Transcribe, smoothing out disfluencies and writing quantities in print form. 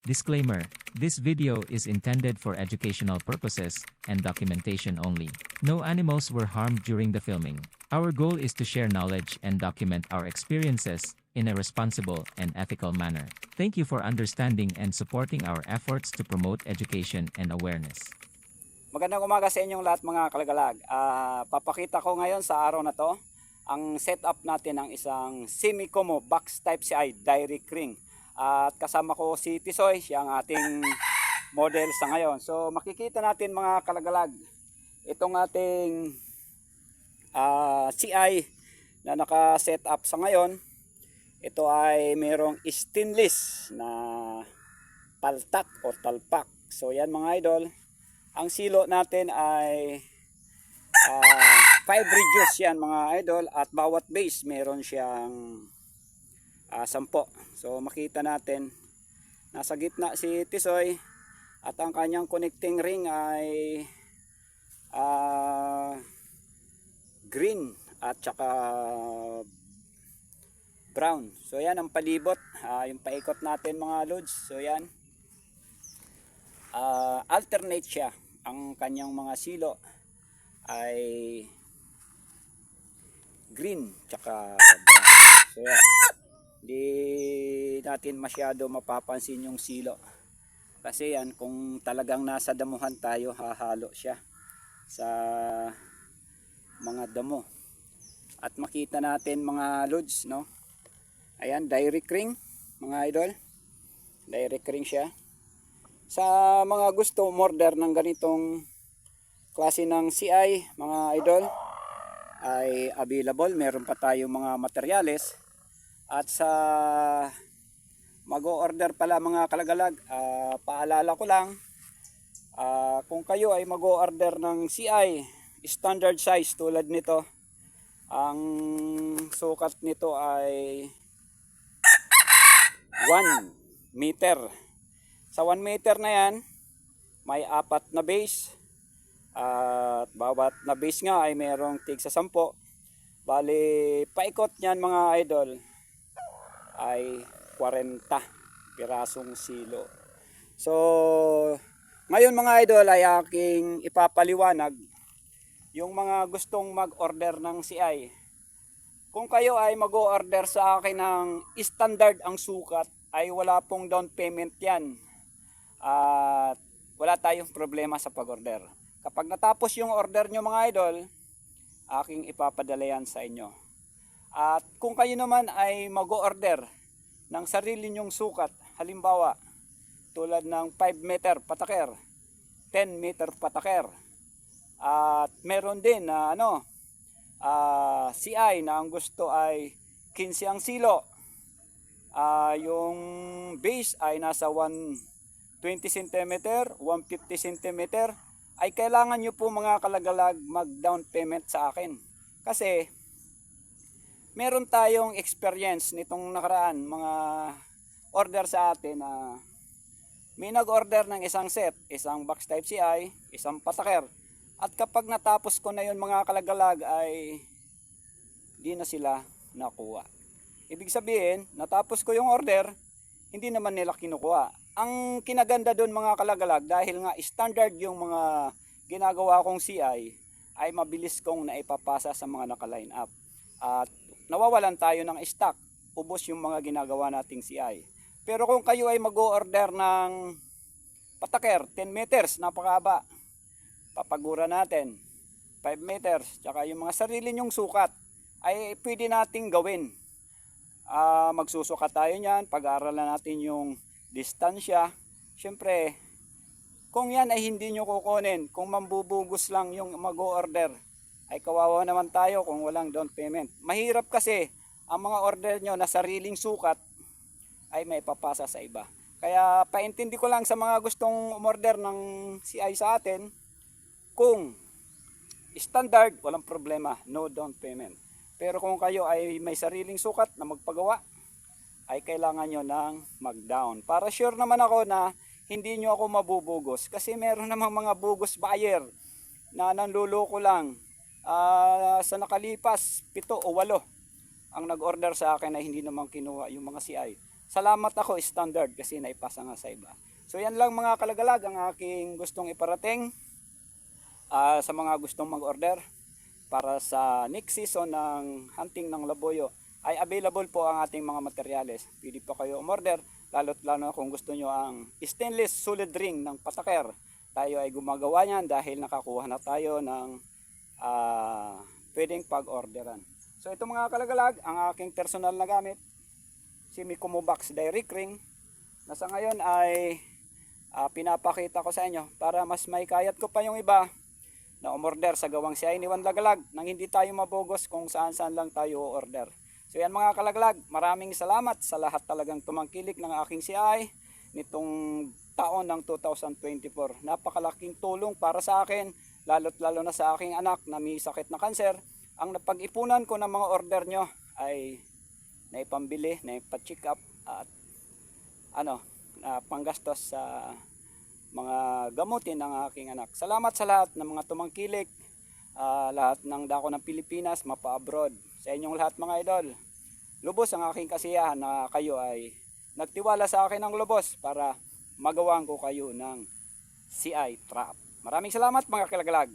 Disclaimer: this video is intended for educational purposes and documentation only. No animals were harmed during the filming. Our goal is to share knowledge and document our experiences in a responsible and ethical manner. Thank you for understanding and supporting our efforts to promote education and awareness. Magandang umaga sa inyong lahat mga kalagalag. Papakita ko ngayon sa araw na to ang setup natin ng isang Semicomo box type CI direct ring. At kasama ko si Tisoy, siya ang ating model sa ngayon. So makikita natin mga kalagalag itong ating CI na naka-set up sa ngayon. Ito ay mayroong stainless na paltak o talpak. So yan mga idol. Ang silo natin ay 5 reduce yan mga idol, at bawat base meron siyang 10. So makita natin nasa gitna si Tisoy at ang kanyang connecting ring ay green at saka brown. So yan ang palibot, yung paikot natin mga lods. So yan, alternate siya. Ang kanyang mga silo ay green tsaka brown. So yan, di natin masyado mapapansin yung silo kasi yan, kung talagang nasa damuhan tayo, hahalo siya sa mga damo. At makita natin mga lods, no? Ayan, direct ring mga idol, direct ring siya. Sa mga gusto umorder ng ganitong klase ng CI mga idol ay available. Meron pa tayong mga materyales. At sa mag-o-order pala mga kalagalag, paalala ko lang, kung kayo ay mag-o-order ng CI standard size tulad nito, ang sukat nito ay 1 meter. Sa 1 meter na yan, may 4 na base. At bawat na base nga ay merong tig sa 10. Bali, paikot niyan mga idol ay 40 pirasong silo. So, ngayon mga idol ay aking ipapaliwanag yung mga gustong mag-order ng CI. Kung kayo ay mag-order sa akin ng standard ang sukat, ay wala pong down payment yan. At wala tayong problema sa pag-order. Kapag natapos yung order nyo mga idol, aking ipapadala yan sa inyo. At kung kayo naman ay mag-order ng sarili nyong sukat, halimbawa tulad ng 5 meter pataker, 10 meter pataker, at meron din na CI na ang gusto ay 15 ang silo, yung base ay nasa 20 cm, 150 cm, ay kailangan nyo po mga kalagalag mag down payment sa akin. Kasi meron tayong experience nitong nakaraan mga order sa atin na may nag-order ng isang set, isang box type CI, isang pataker. At kapag natapos ko na yun mga kalagalag ay di na sila nakuha. Ibig sabihin, natapos ko yung order, hindi naman nila kinukuha. Ang kinaganda doon mga kalagalag, dahil nga standard yung mga ginagawa kong CI, ay mabilis kong naipapasa sa mga naka-line up. At nawawalan tayo ng stock, ubos yung mga ginagawa nating CI. Pero kung kayo ay mag-order ng pataker, 10 meters, napakahaba, papagura natin, 5 meters, tsaka yung mga sarili nyong sukat, ay pwede nating gawin. Magsusukat tayo niyan, pag-aaralan natin yung distansya. Siyempre, kung yan ay hindi nyo kukunin, kung mambubugos lang yung mag-order, ay kawawa naman tayo kung walang down payment. Mahirap kasi ang mga order nyo na sariling sukat ay may papasa sa iba. Kaya paintindi ko lang sa mga gustong umorder ng CI sa atin, kung standard, walang problema, no down payment. Pero kung kayo ay may sariling sukat na magpagawa, ay kailangan nyo ng mag-down. Para sure naman ako na hindi nyo ako mabubugos. Kasi meron namang mga bugos buyer na nanluloko lang. Sa nakalipas, 7 o 8 ang nag-order sa akin na hindi naman kinuha yung mga CI. salamat ako standard kasi naipasa nga sa iba. So yan lang mga kalagalag ang aking gustong iparating sa mga gustong mag-order para sa next season ng hunting ng labuyo. Ay available po ang ating mga materyales. Pwede pa kayo umorder, lalo't lalo kung gusto nyo ang stainless solid ring ng pataker. Tayo ay gumagawa niyan dahil nakakuha na tayo ng pwedeng pag-orderan. So ito mga kalagalag, ang aking personal na gamit, si Mikumo Box Direct Ring, na sa ngayon ay pinapakita ko sa inyo para mas may kayat ko pa yung iba na umorder sa gawang CI ni Juan Lagalag nang hindi tayo mabogos kung saan saan lang tayo order. So yan mga kalagalag, maraming salamat sa lahat talagang tumangkilik ng aking CI nitong taon ng 2024. Napakalaking tulong para sa akin, lalo't lalo na sa aking anak na may sakit na kanser. Ang napag-ipunan ko ng mga order nyo ay naipambili, naipa-check up at panggastos sa mga gamutin ng aking anak. Salamat sa lahat ng mga tumangkilik, lahat ng dako ng Pilipinas, mapa-abroad. Sa inyong lahat mga idol, lubos ang aking kasiyahan na kayo ay nagtiwala sa akin ng lubos para magawan ko kayo ng CI trap. Maraming salamat mga kalagalag.